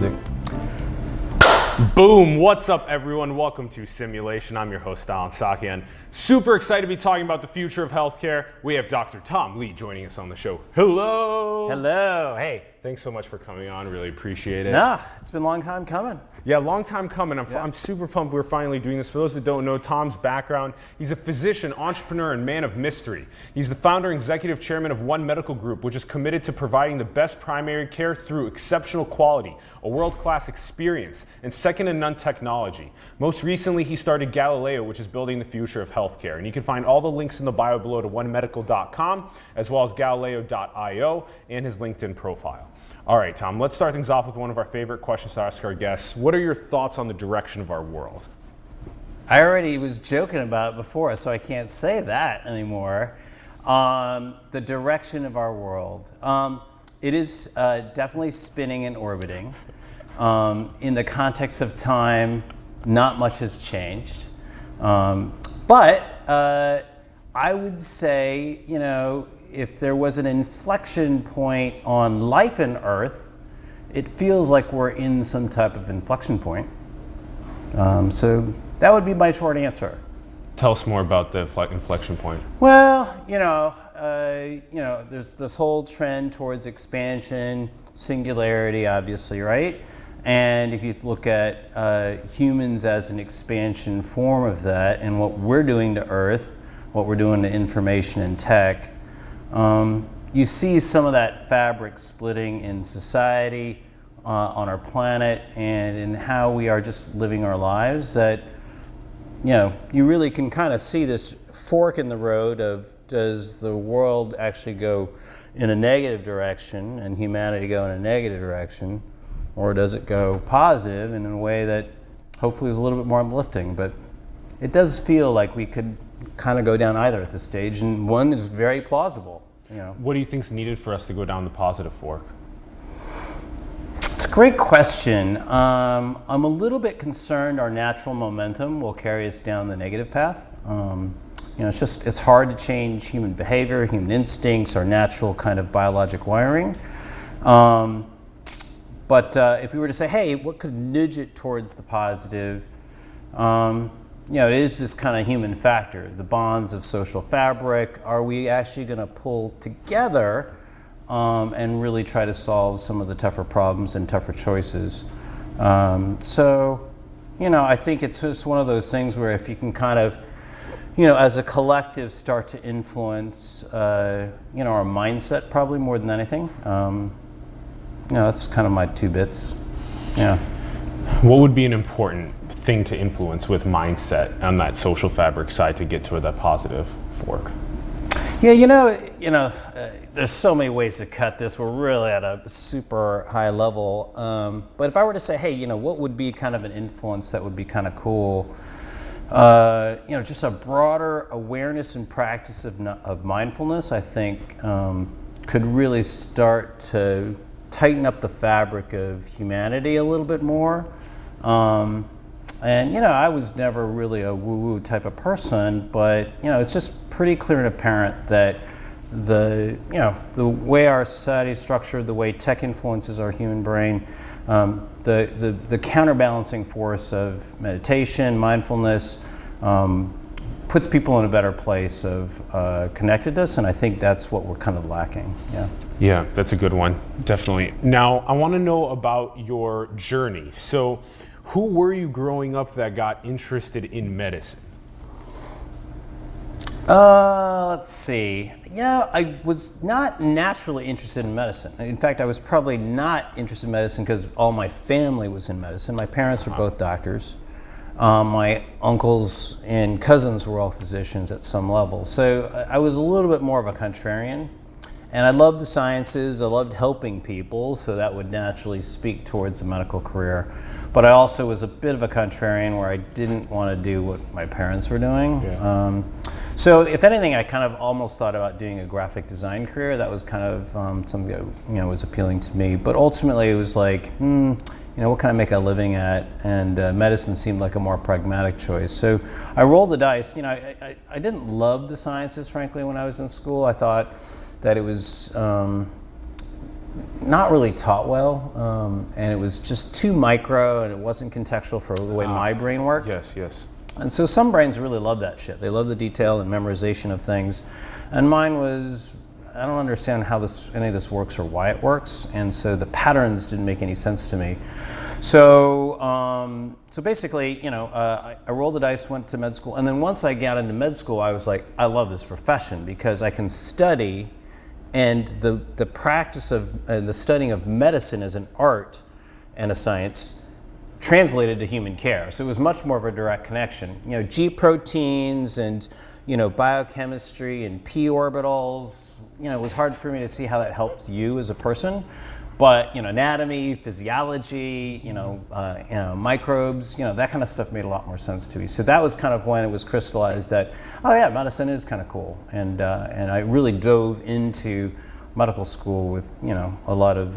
music. Boom! What's up, everyone? Welcome to Simulation. I'm your host, Alan Sakian. Super excited to be talking about the future of healthcare. We have Dr. Tom Lee joining us on the show. Hello! Hello, hey. Thanks so much for coming on. Really appreciate it. Nah, it's been a long time coming. Yeah, long time coming. I'm super pumped we're finally doing this. For those that don't know Tom's background, he's a physician, entrepreneur, and man of mystery. He's the founder and executive chairman of One Medical Group, which is committed to providing the best primary care through exceptional quality, a world-class experience, and second-to-none technology. Most recently, he started Galileo, which is building the future of healthcare. And you can find all the links in the bio below to onemedical.com, as well as galileo.io, and his LinkedIn profile. All right, Tom, let's start things off with one of our favorite questions to ask our guests. What are your thoughts on the direction of our world? I already was joking about it before, so I can't say that anymore. The direction of our world. It is definitely spinning and orbiting. In the context of time, not much has changed. But I would say, you know, if there was an inflection point on life in Earth, it feels like we're in some type of inflection point. So that would be my short answer. Tell us more about the inflection point. Well, there's this whole trend towards expansion, singularity, obviously, right? And if you look at humans as an expansion form of that, and what we're doing to Earth, what we're doing to information and tech, you see some of that fabric splitting in society, on our planet, and in how we are just living our lives. That, you know, you really can kind of see this fork in the road of, does the world actually go in a negative direction and humanity go in a negative direction, or does it go positive and in a way that hopefully is a little bit more uplifting? But it does feel like we could kind of go down either at this stage, and one is very plausible. You know. What do you think is needed for us to go down the positive fork? It's a great question. I'm a little bit concerned our natural momentum will carry us down the negative path. It's hard to change human behavior, human instincts, our natural kind of biologic wiring. But if we were to say, hey, what could nudge it towards the positive? It is this kind of human factor, the bonds of social fabric. Are we actually going to pull together and really try to solve some of the tougher problems and tougher choices? I think it's just one of those things where if you can kind of, as a collective start to influence, our mindset probably more than anything. That's kind of my 2 bits. Yeah. What would be an important thing to influence with mindset on that social fabric side to get to that positive fork? Yeah, there's so many ways to cut this. We're really at a super high level. But if I were to say, hey, what would be kind of an influence that would be kind of cool? Just a broader awareness and practice of mindfulness, I think, could really start to tighten up the fabric of humanity a little bit more. I was never really a woo-woo type of person, but it's just pretty clear and apparent that the way our society is structured, the way tech influences our human brain, the counterbalancing force of meditation, mindfulness, puts people in a better place of connectedness, and I think that's what we're kind of lacking. Yeah, that's a good one, definitely. Now, I want to know about your journey. So, who were you growing up that got interested in medicine? Let's see. I was not naturally interested in medicine. In fact, I was probably not interested in medicine because all my family was in medicine. My parents were both doctors. My uncles and cousins were all physicians at some level. So I was a little bit more of a contrarian. And I loved the sciences, I loved helping people, so that would naturally speak towards a medical career. But I also was a bit of a contrarian where I didn't want to do what my parents were doing. Yeah. So if anything, I kind of almost thought about doing a graphic design career. That was kind of something that was appealing to me. But ultimately it was like, what can I make a living at? And medicine seemed like a more pragmatic choice. So I rolled the dice. I didn't love the sciences, frankly, when I was in school. I thought that it was not really taught well, and it was just too micro, and it wasn't contextual for the way my brain worked. Yes, yes. And so some brains really love that shit. They love the detail and memorization of things, and mine was, I don't understand how any of this works or why it works, and so the patterns didn't make any sense to me. So, so basically, I rolled the dice, went to med school, and then once I got into med school, I was like, I love this profession because I can study, and the practice of the studying of medicine as an art and a science translated to human care. So it was much more of a direct connection. G proteins and biochemistry and p orbitals. It was hard for me to see how that helped you as a person. But anatomy, physiology, microbes, that kind of stuff made a lot more sense to me. So that was kind of when it was crystallized that, oh yeah, medicine is kind of cool, and I really dove into medical school with a lot of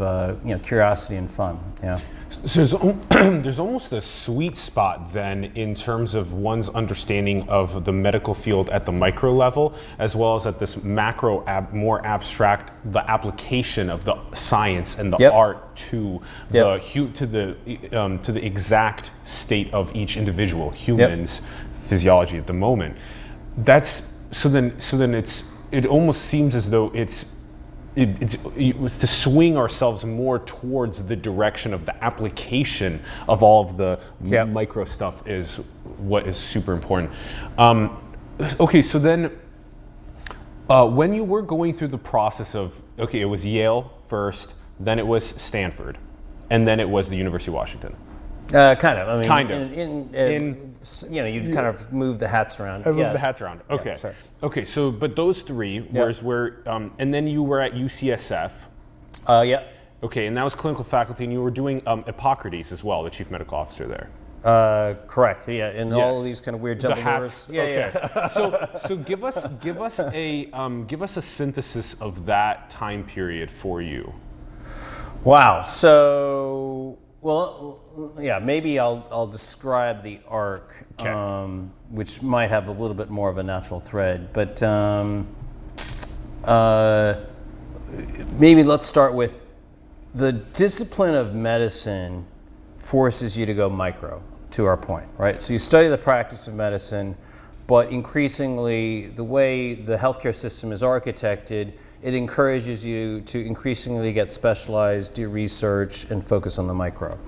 curiosity and fun. Yeah. So there's almost a sweet spot then in terms of one's understanding of the medical field at the micro level, as well as at this macro, more abstract, the application of the science and the art to the exact state of each individual human's physiology at the moment. So then it almost seems as though it was to swing ourselves more towards the direction of the application of all of the micro stuff is what is super important. Okay, so then when you were going through the process of, it was Yale first, then it was Stanford, and then it was the University of Washington. Kind of. I mean, kind of. You'd kind of move the hats around. Move the hats around. Okay. Sure. Okay. So, but those three, and then you were at UCSF. Yeah. Okay, and that was clinical faculty, and you were doing Hippocrates as well, the chief medical officer there. Correct. Yeah, and all of these kind of weird jumble orders. Yeah. So give us a synthesis of that time period for you. Wow. So. Well, yeah, maybe I'll describe the arc, which might have a little bit more of a natural thread. But maybe let's start with the discipline of medicine forces you to go micro, to our point, right? So you study the practice of medicine, but increasingly the way the healthcare system is architected, it encourages you to increasingly get specialized, do research, and focus on the micro.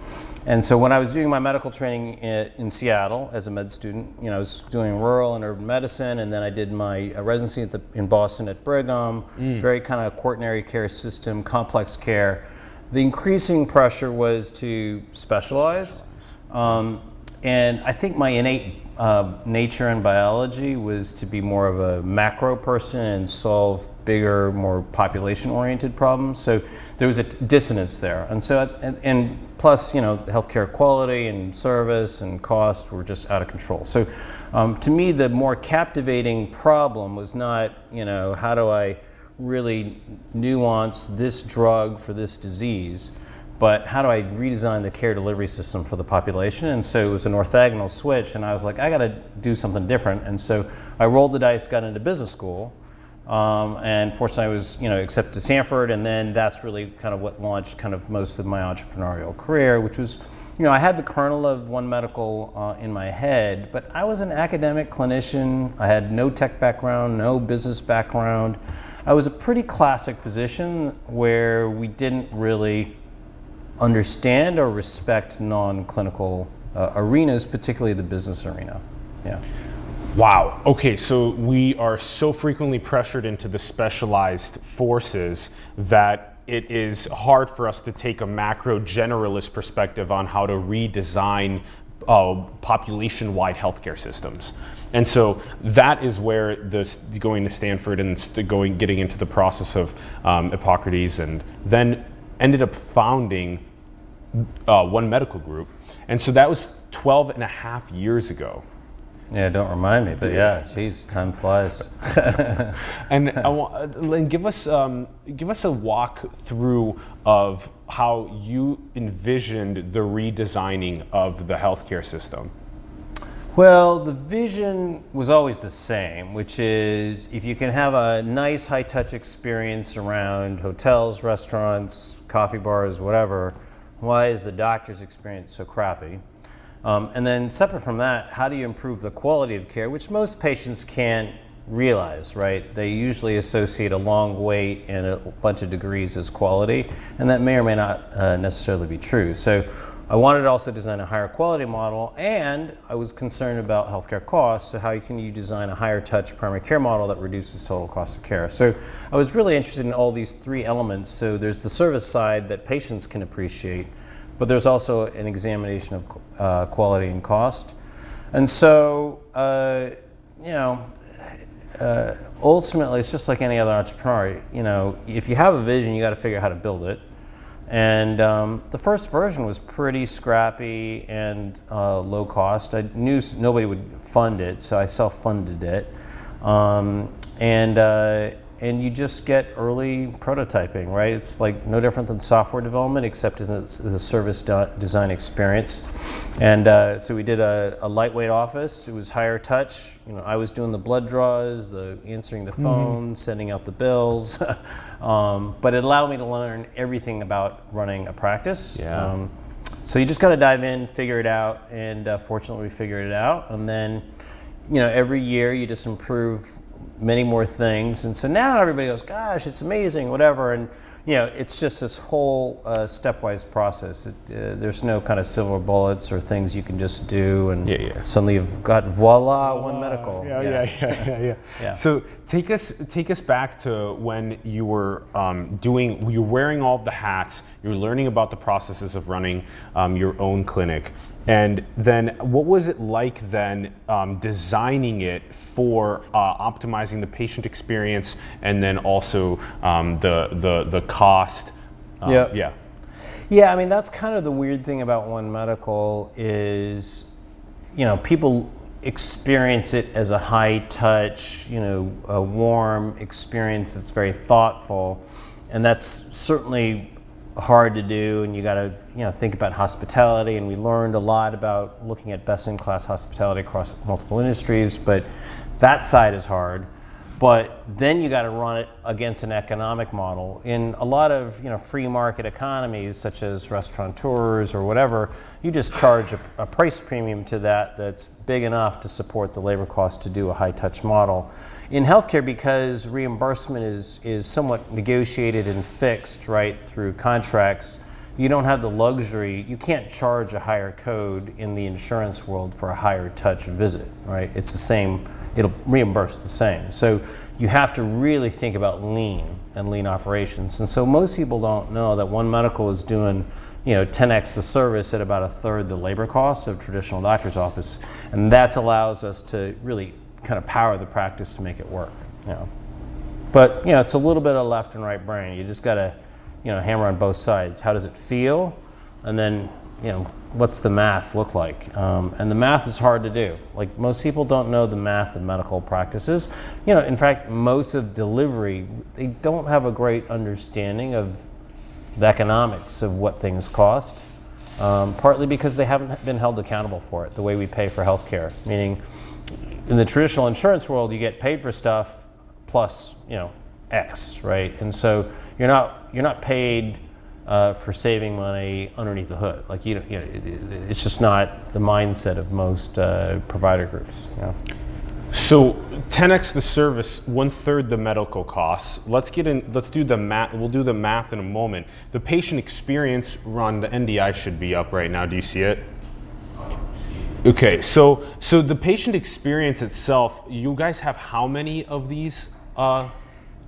And so when I was doing my medical training in Seattle as a med student, I was doing rural and urban medicine, and then I did my residency in Boston at Brigham, very kind of quaternary care system, complex care. The increasing pressure was to specialize, and I think my innate nature and biology was to be more of a macro person and solve bigger, more population-oriented problems. So there was a dissonance there, and so and plus, healthcare quality and service and cost were just out of control. So to me, the more captivating problem was not, how do I really nuance this drug for this disease, but how do I redesign the care delivery system for the population? And so it was an orthogonal switch, and I was like, I got to do something different. And so I rolled the dice, got into business school, and fortunately I was, accepted to Stanford, and then that's really kind of what launched kind of most of my entrepreneurial career, which was, I had the kernel of One Medical in my head, but I was an academic clinician. I had no tech background, no business background. I was a pretty classic physician where we didn't really understand or respect non-clinical arenas, particularly the business arena. Yeah. Wow. Okay, so we are so frequently pressured into the specialized forces that it is hard for us to take a macro generalist perspective on how to redesign population-wide healthcare systems. And so that is where going to Stanford and getting into the process of Hippocrates, and then ended up founding One Medical Group. And so that was 12 and a half years ago. Yeah, don't remind me, but yeah, geez, time flies. And give us a walk through of how you envisioned the redesigning of the healthcare system. Well, the vision was always the same, which is if you can have a nice high-touch experience around hotels, restaurants, coffee bars, whatever. Why is the doctor's experience so crappy? And then separate from that, how do you improve the quality of care, which most patients can't realize, right? They usually associate a long wait and a bunch of degrees as quality, and that may or may not necessarily be true. So I wanted to also design a higher quality model, and I was concerned about healthcare costs, so how can you design a higher touch primary care model that reduces total cost of care? So I was really interested in all these three elements. So there's the service side that patients can appreciate, but there's also an examination of quality and cost. And so, ultimately, it's just like any other entrepreneur. If you have a vision, you got to figure out how to build it. And the first version was pretty scrappy and low cost. I knew nobody would fund it, so I self-funded it. And you just get early prototyping, right? It's like no different than software development, except in the service design experience. And so we did a lightweight office. It was higher touch. I was doing the blood draws, the answering the phone, sending out the bills. But it allowed me to learn everything about running a practice. Yeah. So you just got to dive in, figure it out, and fortunately we figured it out. And then, every year you just improve many more things, and so now everybody goes, gosh, it's amazing, whatever. And it's just this whole stepwise process. There's no kind of silver bullets or things you can just do and suddenly you've got voila, One Medical. Yeah. So take us back to when you were you're wearing all of the hats, you're learning about the processes of running your own clinic. And then what was it like then designing it for optimizing the patient experience and then also the cost? Yeah, I mean, that's kind of the weird thing about One Medical is, people experience it as a high touch, a warm experience that's very thoughtful. And that's certainly hard to do, and you got to think about hospitality, and we learned a lot about looking at best-in-class hospitality across multiple industries, but that side is hard. But then you got to run it against an economic model. In a lot of free market economies, such as restaurateurs or whatever, you just charge a price premium to that's big enough to support the labor cost to do a high-touch model. In healthcare, because reimbursement is somewhat negotiated and fixed, right, through contracts, you don't have the luxury. You can't charge a higher code in the insurance world for a higher touch visit, right? It's the same. It'll reimburse the same. So you have to really think about lean and lean operations. And so most people don't know that One Medical is doing 10x the service at about a third the labor costs of traditional doctor's office. And that allows us to really kind of power the practice to make it work. But it's a little bit of left and right brain. You just got to hammer on both sides. How does it feel? And then what's the math look like? And the math is hard to do. Like, most people don't know the math of medical practices. In fact, most of delivery, they don't have a great understanding of the economics of what things cost, partly because they haven't been held accountable for it the way we pay for healthcare. Meaning, in the traditional insurance world, you get paid for stuff plus X, right? And so you're not paid for saving money underneath the hood. Like it's just not the mindset of most provider groups. So 10x the service, 1/3 the medical costs. Let's do the math. We'll do the math in a moment. The patient experience run, the NDI should be up right now. Do you see it? Okay, so the patient experience itself, you guys have how many of these? I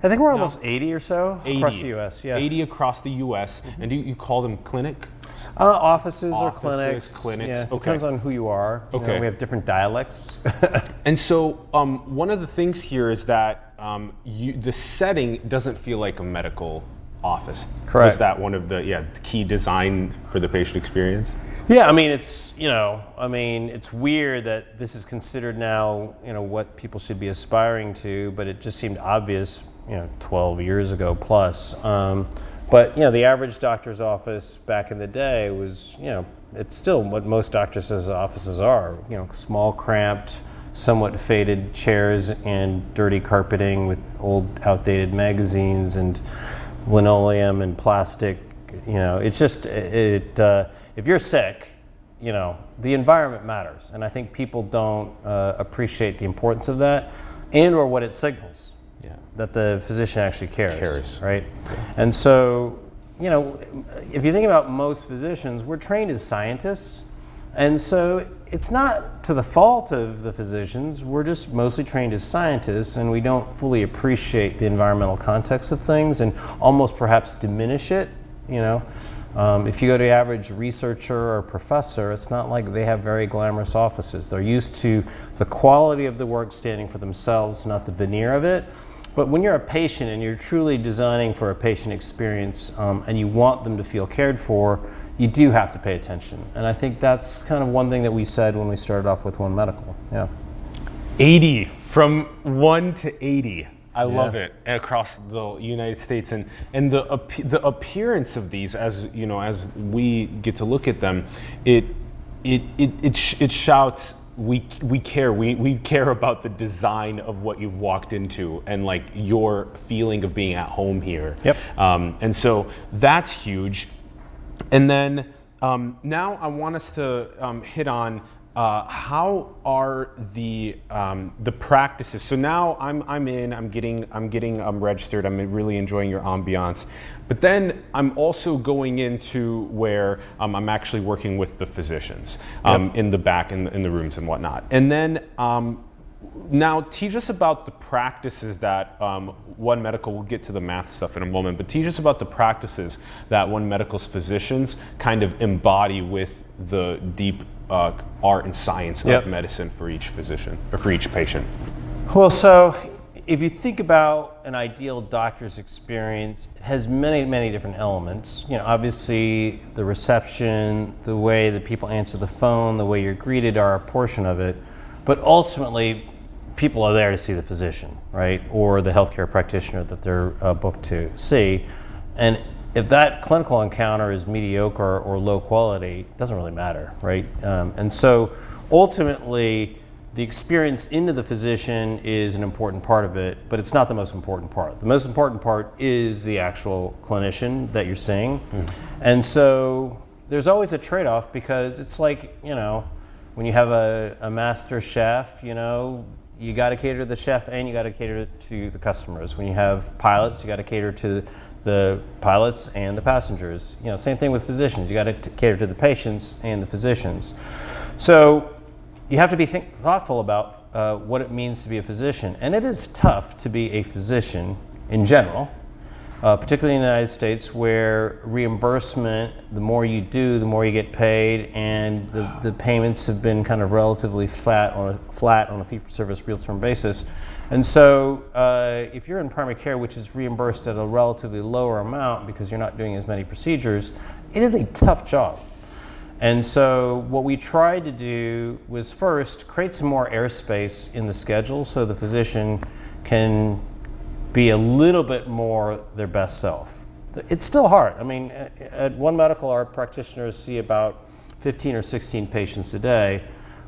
think we're almost 80 or so 80. Across the U.S. Yeah, 80 across the U.S. And do you call them clinic? Offices or clinics. Clinics. Yeah, Okay. depends on who you are. Okay. We have different dialects. And so one of the things here is that the setting doesn't feel like a medical office. Correct. Was that one of the key design for the patient experience? Yeah, I mean, it's weird that this is considered now, what people should be aspiring to, but it just seemed obvious, 12 years ago plus. But the average doctor's office back in the day was, it's still what most doctors' offices are, small, cramped, somewhat faded chairs and dirty carpeting with old, outdated magazines and linoleum and plastic It's just if you're sick, the environment matters, and I think people don't appreciate the importance of that, and or what it signals. Yeah. That the physician actually cares. Right? Yeah. And so, if you think about most physicians, we're trained as scientists, and so it's not to the fault of the physicians. We're just mostly trained as scientists, and we don't fully appreciate the environmental context of things, and almost perhaps diminish it. If you go to the average researcher or professor, it's not like they have very glamorous offices. They're used to the quality of the work standing for themselves, not the veneer of it. But when you're a patient and you're truly designing for a patient experience, and you want them to feel cared for, you do have to pay attention. And I think that's kind of one thing that we said when we started off with One Medical. Yeah. 80, from 1 to 80. I love it, across the United States, and the appearance of these, as we get to look at them, it shouts, we care. We care about the design of what you've walked into, and like your feeling of being at home here. Yep. And so that's huge. And then now I want us to hit on how are the practices. So now I'm getting registered. I'm really enjoying your ambiance, but then I'm also going into where I'm actually working with the physicians in the back, in the rooms and whatnot. And then now teach us about the practices that One Medical, we'll get to the math stuff in a moment, but teach us about the practices that One Medical's physicians kind of embody with the deep art and science of medicine for each physician, or for each patient. Well, so if you think about an ideal doctor's experience, it has many, many different elements. Obviously the reception, the way that people answer the phone, the way you're greeted are a portion of it, but ultimately people are there to see the physician, right? Or the healthcare practitioner that they're booked to see. And if that clinical encounter is mediocre or low quality, it doesn't really matter, right? And so ultimately, the experience into the physician is an important part of it, but it's not the most important part. The most important part is the actual clinician that you're seeing. And so there's always a trade-off, because it's like, when you have a master chef, you got to cater to the chef and you got to cater to the customers. When you have pilots, you got to cater to the pilots and the passengers. Same thing with physicians. You got to cater to the patients and the physicians. So you have to be thoughtful about what it means to be a physician. And it is tough to be a physician in general, particularly in the United States, where reimbursement, the more you do, the more you get paid, and the payments have been kind of relatively flat on a fee-for-service real-term basis. And so if you're in primary care, which is reimbursed at a relatively lower amount because you're not doing as many procedures, it is a tough job. And so what we tried to do was first create some more airspace in the schedule so the physician can be a little bit more their best self. It's still hard. I mean, at One Medical, our practitioners see about 15 or 16 patients a day,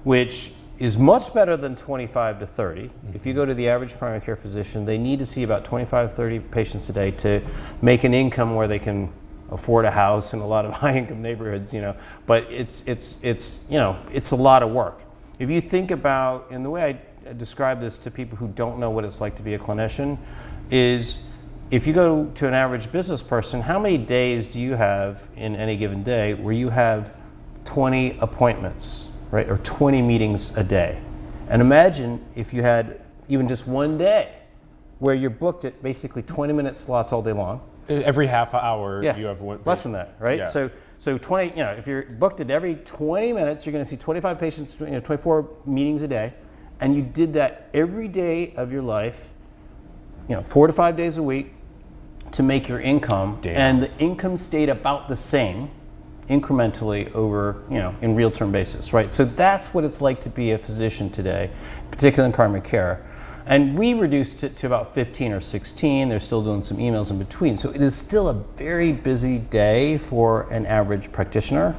which is much better than 25 to 30. Mm-hmm. If you go to the average primary care physician, they need to see about 25, 30 patients a day to make an income where they can afford a house in a lot of high-income neighborhoods, But it's a lot of work. If you think about, and the way I describe this to people who don't know what it's like to be a clinician, is if you go to an average business person, how many days do you have in any given day where you have 20 appointments, right, or 20 meetings a day? And imagine if you had even just one day where you're booked at basically 20-minute slots all day long. Every half hour you have one. Less than that, right? Yeah. So 20, if you're booked at every 20 minutes, you're going to see 25 patients, 24 meetings a day, and you did that every day of your life, 4 to 5 days a week to make your income. Damn. And the income stayed about the same incrementally over, in real term basis, right? So that's what it's like to be a physician today, particularly in primary care. And we reduced it to about 15 or 16. They're still doing some emails in between. So it is still a very busy day for an average practitioner.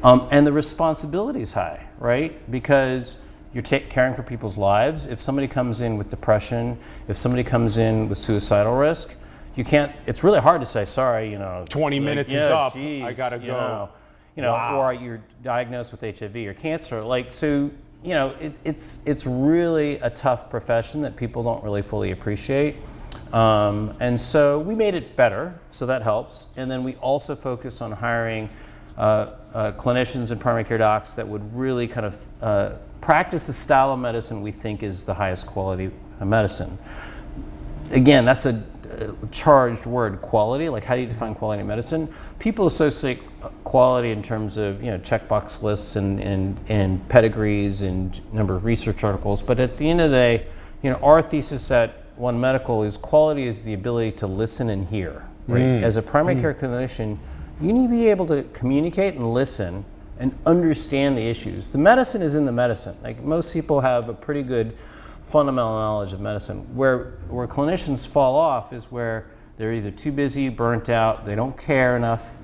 And the responsibility is high, right? Because you're caring for people's lives. If somebody comes in with depression, if somebody comes in with suicidal risk, you can't. It's really hard to say sorry. 20 minutes is up. I gotta go. Wow. Or you're diagnosed with HIV or cancer. It's really a tough profession that people don't really fully appreciate. And so we made it better, so that helps. And then we also focus on hiring clinicians and primary care docs that would really kind of practice the style of medicine we think is the highest quality of medicine. Again, that's a charged word, quality. Like, how do you define quality medicine? People associate quality in terms of checkbox lists and pedigrees and number of research articles. But at the end of the day, our thesis at One Medical is quality is the ability to listen and hear. Right? As a primary care clinician, you need to be able to communicate and listen and understand the issues. The medicine is in the medicine. Like, most people have a pretty good fundamental knowledge of medicine. Where clinicians fall off is where they're either too busy, burnt out, they don't care enough,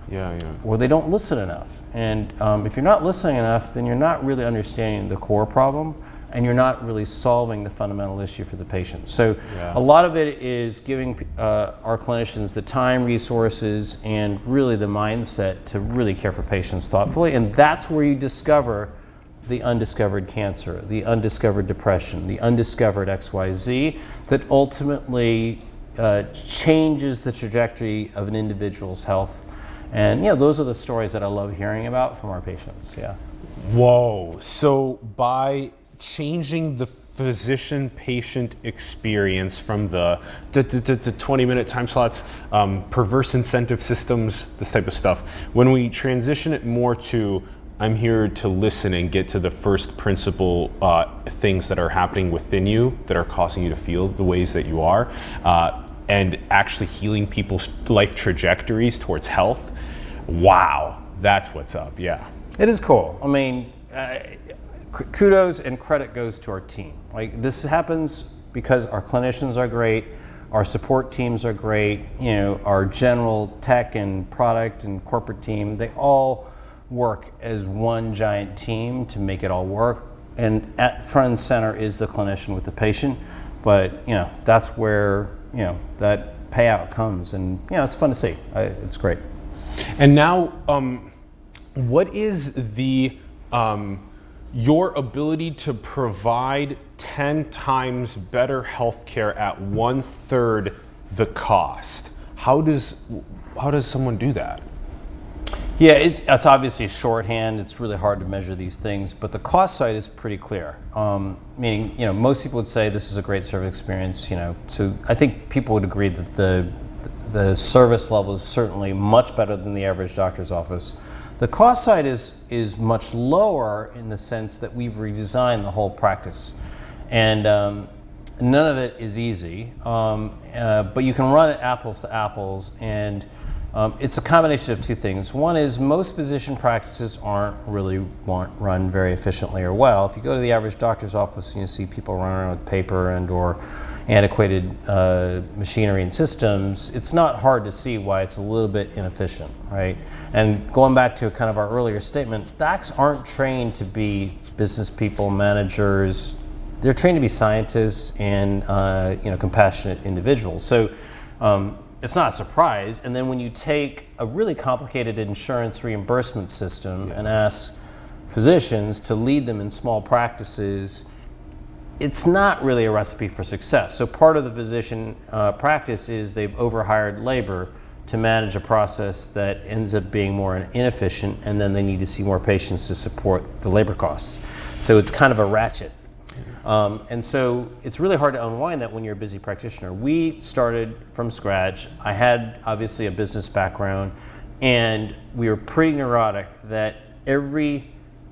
or they don't listen enough. And if you're not listening enough, then you're not really understanding the core problem, and you're not really solving the fundamental issue for the patient. So a lot of it is giving our clinicians the time, resources, and really the mindset to really care for patients thoughtfully. And that's where you discover the undiscovered cancer, the undiscovered depression, the undiscovered XYZ that ultimately changes the trajectory of an individual's health. And those are the stories that I love hearing about from our patients. Whoa. So by changing the physician-patient experience from the 20-minute time slots, perverse incentive systems, this type of stuff, when we transition it more to I'm here to listen and get to the first principle things that are happening within you that are causing you to feel the ways that you are, and actually healing people's life trajectories towards health. Wow, that's what's up. Yeah, it is cool. I mean, kudos and credit goes to our team. Like, this happens because our clinicians are great, our support teams are great, our general tech and product and corporate team, they all work as one giant team to make it all work. And at front and center is the clinician with the patient. But that's where that payout comes, and it's fun to see. It's great. And now, what is the your ability to provide 10 times better healthcare at 1/3 the cost? How does someone do that? Yeah, that's obviously shorthand. It's really hard to measure these things, but the cost side is pretty clear. Meaning, most people would say this is a great service experience. So I think people would agree that the service level is certainly much better than the average doctor's office. The cost side is much lower in the sense that we've redesigned the whole practice, and none of it is easy. But you can run it apples to apples, and it's a combination of two things. One is most physician practices aren't really run very efficiently or well. If you go to the average doctor's office and you see people running around with paper and or antiquated machinery and systems, it's not hard to see why it's a little bit inefficient, right? And going back to kind of our earlier statement, docs aren't trained to be business people, managers. They're trained to be scientists and compassionate individuals. So it's not a surprise. And then when you take a really complicated insurance reimbursement system and ask physicians to lead them in small practices, it's not really a recipe for success. So part of the physician practice is they've overhired labor to manage a process that ends up being more inefficient, and then they need to see more patients to support the labor costs. So it's kind of a ratchet. And so it's really hard to unwind that when you're a busy practitioner. We started from scratch. I had obviously a business background, and we were pretty neurotic that every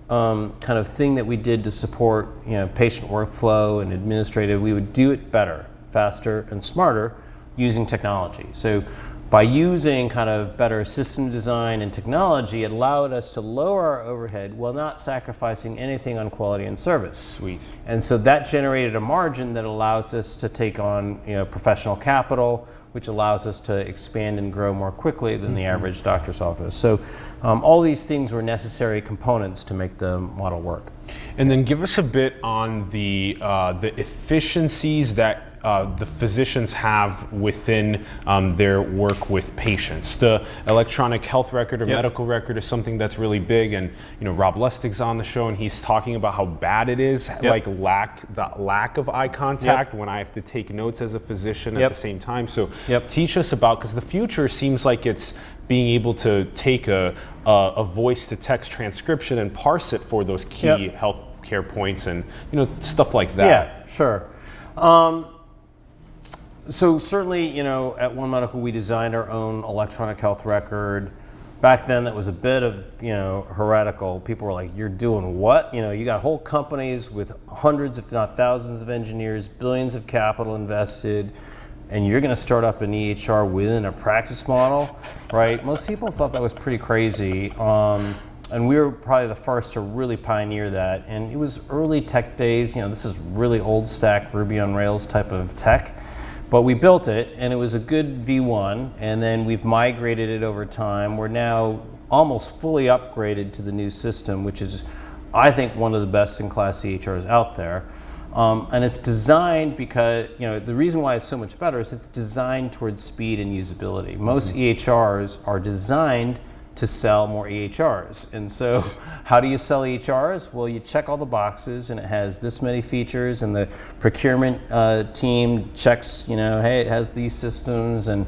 kind of thing that we did to support patient workflow and administrative, we would do it better, faster, and smarter using technology. So by using kind of better system design and technology, it allowed us to lower our overhead while not sacrificing anything on quality and service. Sweet. And so that generated a margin that allows us to take on professional capital. which allows us to expand and grow more quickly than the average doctor's office. So all these things were necessary components to make the model work. And then give us a bit on the efficiencies that the physicians have within their work with patients. The electronic health record or medical record is something that's really big, and Rob Lustig's on the show, and he's talking about how bad it is, like the lack of eye contact when I have to take notes as a physician at the same time. So teach us about, because the future seems like it's being able to take a voice-to-text transcription and parse it for those key healthcare points and stuff like that. Yeah, sure. So certainly, at One Medical, we designed our own electronic health record. Back then, that was a bit of, heretical. People were like, "You're doing what?" You got whole companies with hundreds, if not thousands, of engineers, billions of capital invested, and you're going to start up an EHR within a practice model, right? Most people thought that was pretty crazy. And we were probably the first to really pioneer that. And it was early tech days. This is really old stack Ruby on Rails type of tech. But we built it, and it was a good V1, and then we've migrated it over time. We're now almost fully upgraded to the new system, which is, I think, one of the best-in-class EHRs out there. And it's designed because, the reason why it's so much better is it's designed towards speed and usability. Most EHRs are designed to sell more EHRs. And so how do you sell EHRs? Well, you check all the boxes, and it has this many features, and the procurement team checks, hey, it has these systems, and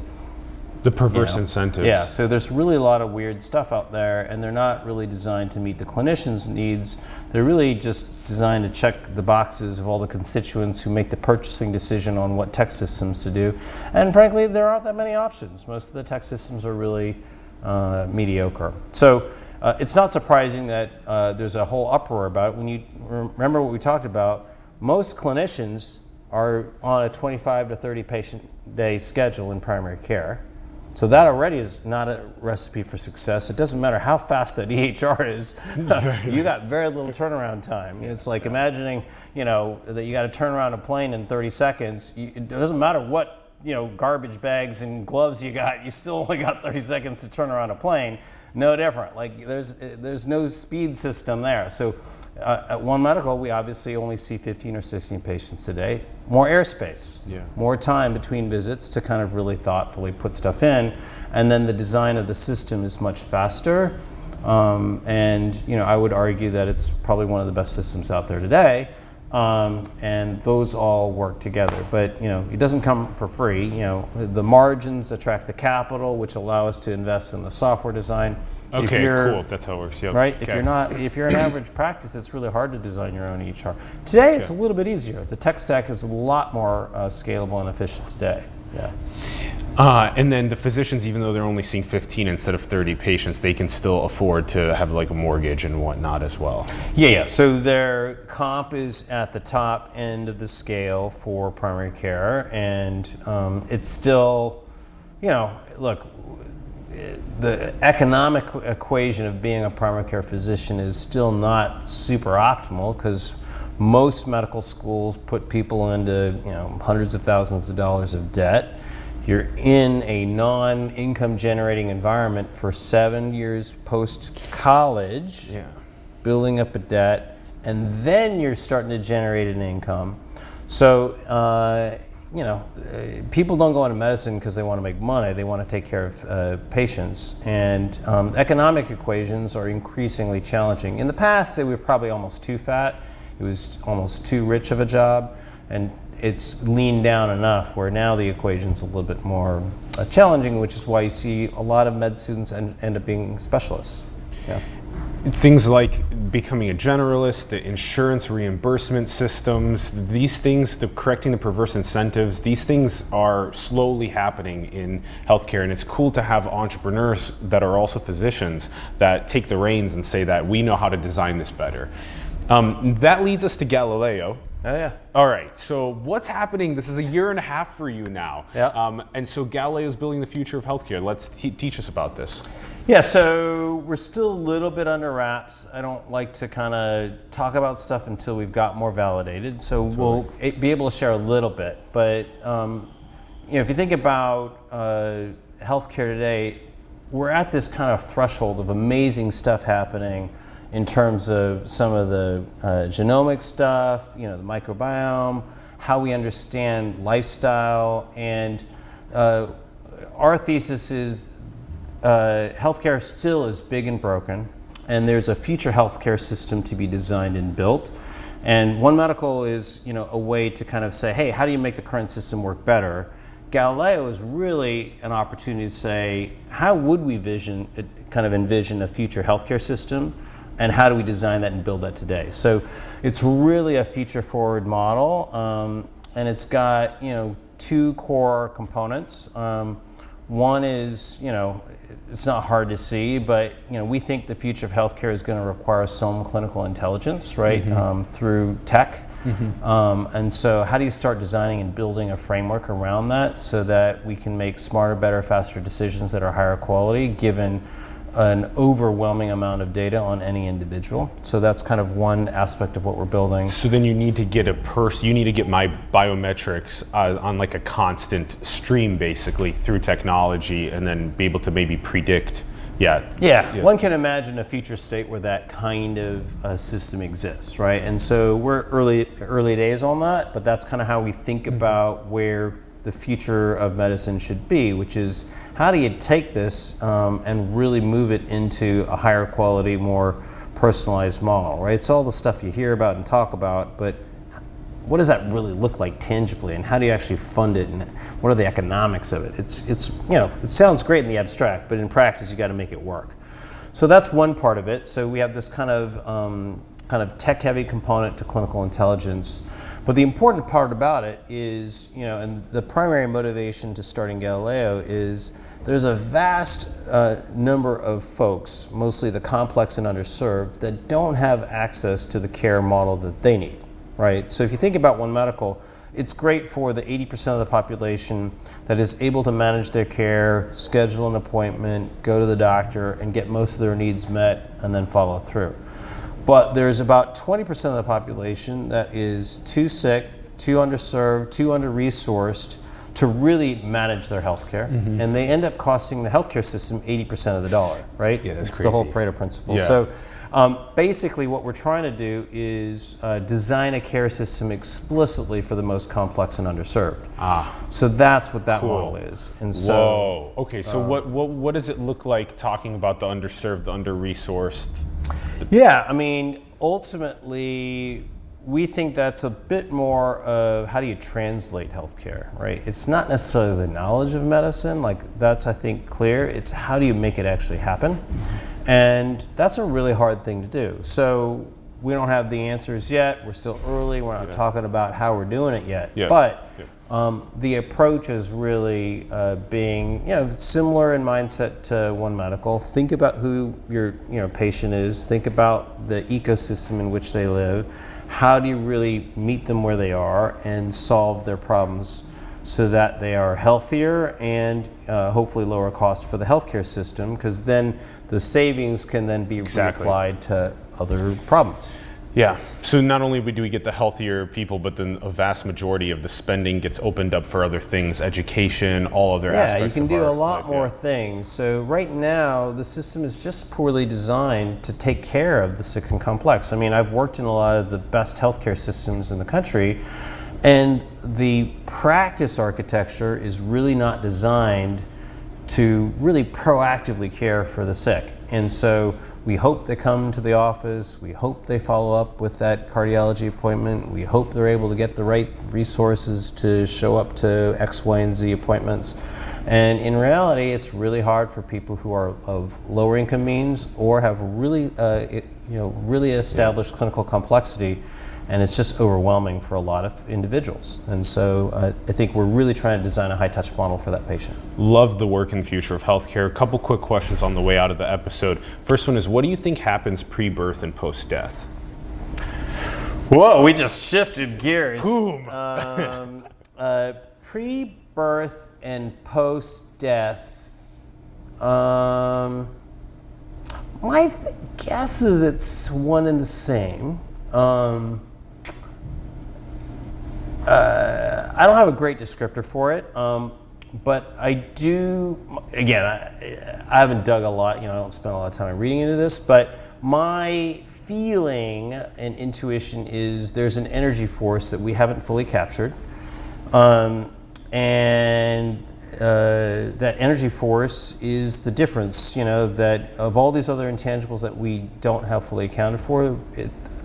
the perverse incentives. Yeah, so there's really a lot of weird stuff out there, and they're not really designed to meet the clinician's needs. They're really just designed to check the boxes of all the constituents who make the purchasing decision on what tech systems to do. And frankly, there aren't that many options. Most of the tech systems are really mediocre. So it's not surprising that there's a whole uproar about it. When you remember what we talked about, most clinicians are on a 25 to 30 patient day schedule in primary care. So that already is not a recipe for success. It doesn't matter how fast that EHR is. You got very little turnaround time. It's like imagining, that you got to turn around a plane in 30 seconds. It doesn't matter what garbage bags and gloves you got, you still only got 30 seconds to turn around a plane. No different. Like there's no speed system there. So at One Medical, we obviously only see 15 or 16 patients a day. More airspace, more time between visits to kind of really thoughtfully put stuff in. And then the design of the system is much faster. And I would argue that it's probably one of the best systems out there today. And those all work together, but it doesn't come for free. The margins attract the capital, which allow us to invest in the software design. Okay, cool. That's how it works. Yep. Right. Okay. If you're an average practice, it's really hard to design your own EHR. Today, it's a little bit easier. The tech stack is a lot more scalable and efficient today. Yeah. And then the physicians, even though they're only seeing 15 instead of 30 patients, they can still afford to have like a mortgage and whatnot as well. Yeah. So their comp is at the top end of the scale for primary care, and it's still, look, the economic equation of being a primary care physician is still not super optimal because most medical schools put people into hundreds of thousands of dollars of debt. You're in a non-income generating environment for 7 years post-college, building up a debt, and then you're starting to generate an income. So, people don't go into medicine because they want to make money. They want to take care of patients. And economic equations are increasingly challenging. In the past, they were probably almost too fat. It was almost too rich of a job. And it's leaned down enough where now the equation's a little bit more challenging, which is why you see a lot of med students end up being specialists. Yeah. Things like becoming a generalist, the insurance reimbursement systems, these things, correcting the perverse incentives, these things are slowly happening in healthcare, and it's cool to have entrepreneurs that are also physicians that take the reins and say that we know how to design this better. That leads us to Galileo. Oh, yeah. All right, so what's happening? This is a year and a half for you now. Yeah. And so Galileo is building the future of healthcare. Let's teach us about this. Yeah, so we're still a little bit under wraps. I don't like to kind of talk about stuff until we've got more validated. So we'll be able to share a little bit. But, if you think about healthcare today, we're at this kind of threshold of amazing stuff happening in terms of some of the genomic stuff, the microbiome, how we understand lifestyle, and our thesis is healthcare still is big and broken, and there's a future healthcare system to be designed and built. And One Medical is, a way to kind of say, hey, how do you make the current system work better? Galileo is really an opportunity to say, how would we envision a future healthcare system, and how do we design that and build that today? So it's really a future-forward model, and it's got, two core components. One is, it's not hard to see, but we think the future of healthcare is going to require some clinical intelligence, right, through tech. And so how do you start designing and building a framework around that so that we can make smarter, better, faster decisions that are higher quality given an overwhelming amount of data on any individual? So that's kind of one aspect of what we're building. So then you need to get you need to get my biometrics on like a constant stream basically through technology, and then be able to maybe predict. Yeah. One can imagine a future state where that kind of system exists, right? And so we're early days on that, but that's kind of how we think about where the future of medicine should be, which is how do you take this and really move it into a higher quality, more personalized model, right? It's all the stuff you hear about and talk about, but what does that really look like tangibly, and how do you actually fund it, and what are the economics of it? It's it sounds great in the abstract, but in practice you got to make it work. So that's one part of it. So we have this kind of tech-heavy component to clinical intelligence. But the important part about it is, and the primary motivation to starting Galileo is there's a vast number of folks, mostly the complex and underserved, that don't have access to the care model that they need, right? So if you think about One Medical, it's great for the 80% of the population that is able to manage their care, schedule an appointment, go to the doctor, and get most of their needs met, and then follow through. But there's about 20% of the population that is too sick, too underserved, too under-resourced to really manage their healthcare, and they end up costing the healthcare system 80% of the dollar, right? Yeah, that's it's crazy. the whole Pareto principle. Yeah. So basically what we're trying to do is design a care system explicitly for the most complex and underserved. So that's what that model is. And so, whoa. Okay, so what does it look like talking about the underserved, the under-resourced? Yeah, I mean, ultimately, we think that's a bit more of how do you translate healthcare, right? It's not necessarily the knowledge of medicine, like that's, I think, clear. It's how do you make it actually happen? And that's a really hard thing to do. So we don't have the answers yet. We're still early. We're not talking about how we're doing it yet. But the approach is really being, similar in mindset to One Medical. Think about who your patient is. Think about the ecosystem in which they live. How do you really meet them where they are and solve their problems so that they are healthier and hopefully lower cost for the healthcare system? Because then the savings can then be reapplied to other problems. Yeah, so not only do we get the healthier people, but then a vast majority of the spending gets opened up for other things, education, all other aspects. Yeah, you can of do our a lot life, more things. So right now, the system is just poorly designed to take care of the sick and complex. I mean, I've worked in a lot of the best healthcare systems in the country, and the practice architecture is really not designed to really proactively care for the sick. And so we hope they come to the office, we hope they follow up with that cardiology appointment, we hope they're able to get the right resources to show up to X, Y, and Z appointments. And in reality, it's really hard for people who are of lower income means or have really, really established clinical complexity, and it's just overwhelming for a lot of individuals. And so I think we're really trying to design a high-touch model for that patient. Love the work and future of healthcare. A couple quick questions on the way out of the episode. First one is, what do you think happens pre-birth and post-death? Whoa, we just shifted gears. Boom. Pre-birth and post-death. My guess is it's one and the same. I don't have a great descriptor for it. but I do, again, I haven't dug a lot, I don't spend a lot of time reading into this, but my feeling and intuition is there's an energy force that we haven't fully captured. And that energy force is the difference, that of all these other intangibles that we don't have fully accounted for,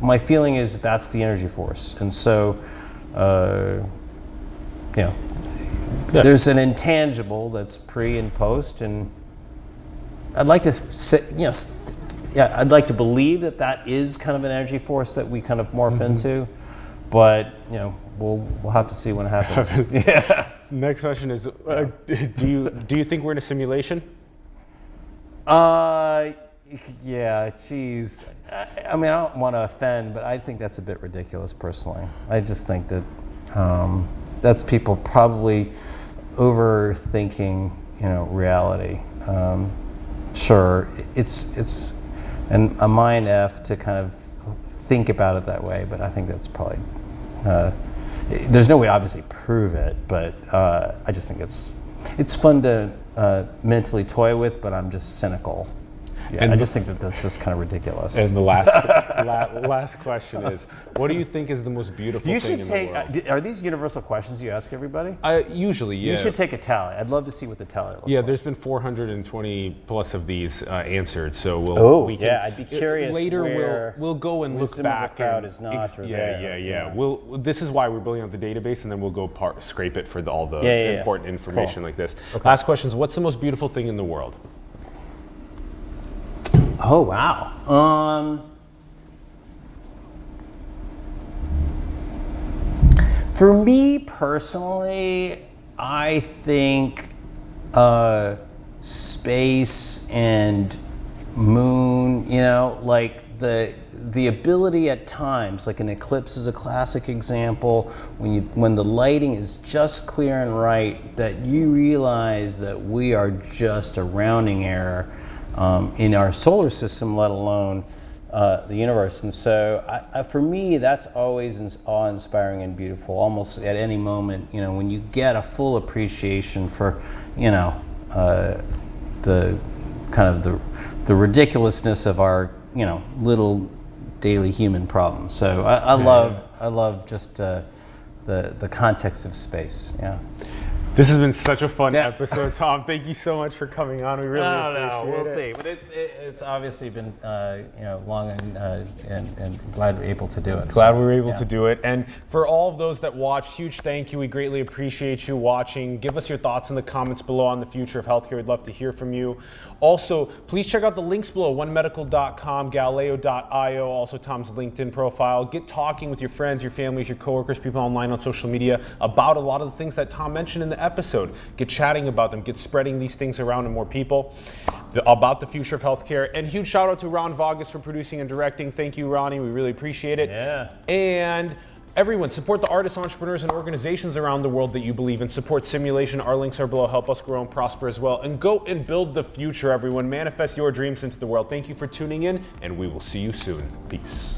my feeling is that's the energy force. And so, there's an intangible that's pre and post, and I'd like to say, I'd like to believe that is kind of an energy force that we kind of morph into, but we'll have to see when it happens. Yeah. Next question is, do you think we're in a simulation? Yeah, geez. I don't want to offend, but I think that's a bit ridiculous personally. I just think that that's people probably overthinking, reality. Sure, it's a mind F to kind of think about it that way, but I think that's probably, there's no way to obviously prove it, but I just think it's fun to mentally toy with, but I'm just cynical. Yeah, and I just think that's just kind of ridiculous. And the last question is, what do you think is the most beautiful thing in the world? Are these universal questions you ask everybody? Usually, yeah. You should take a tally. I'd love to see what the tally looks like. Yeah, there's been 420 plus of these answered, so I'd be curious. Later, we'll go and look back. The crowd is not. Yeah. This is why we're building out the database, and then we'll go scrape it for all the important information like this. Okay. Last question is, what's the most beautiful thing in the world? Oh, wow. For me personally, I think space and moon, like the ability at times, like an eclipse is a classic example, when the lighting is just clear and right, that you realize that we are just a rounding error in our solar system, let alone the universe. And so for me, that's always awe-inspiring and beautiful, almost at any moment, when you get a full appreciation for, the kind of the ridiculousness of our, little daily human problems. So I love just the context of space. Yeah. This has been such a fun episode, Tom. Thank you so much for coming on. We really appreciate it. We'll see. But it's obviously been long and glad we're able to do it. Glad we were able to do it. And for all of those that watched, huge thank you. We greatly appreciate you watching. Give us your thoughts in the comments below on the future of healthcare. We'd love to hear from you. Also, please check out the links below, onemedical.com, galileo.io, also Tom's LinkedIn profile. Get talking with your friends, your families, your coworkers, people online on social media about a lot of the things that Tom mentioned in the episode. Get chatting about them, get spreading these things around to more people about the future of healthcare. And huge shout out to Ron Vargas for producing and directing. Thank you, Ronnie. We really appreciate it. Yeah. And everyone, support the artists, entrepreneurs, and organizations around the world that you believe in. Support Simulation. Our links are below. Help us grow and prosper as well. And go and build the future, everyone. Manifest your dreams into the world. Thank you for tuning in, and we will see you soon. Peace.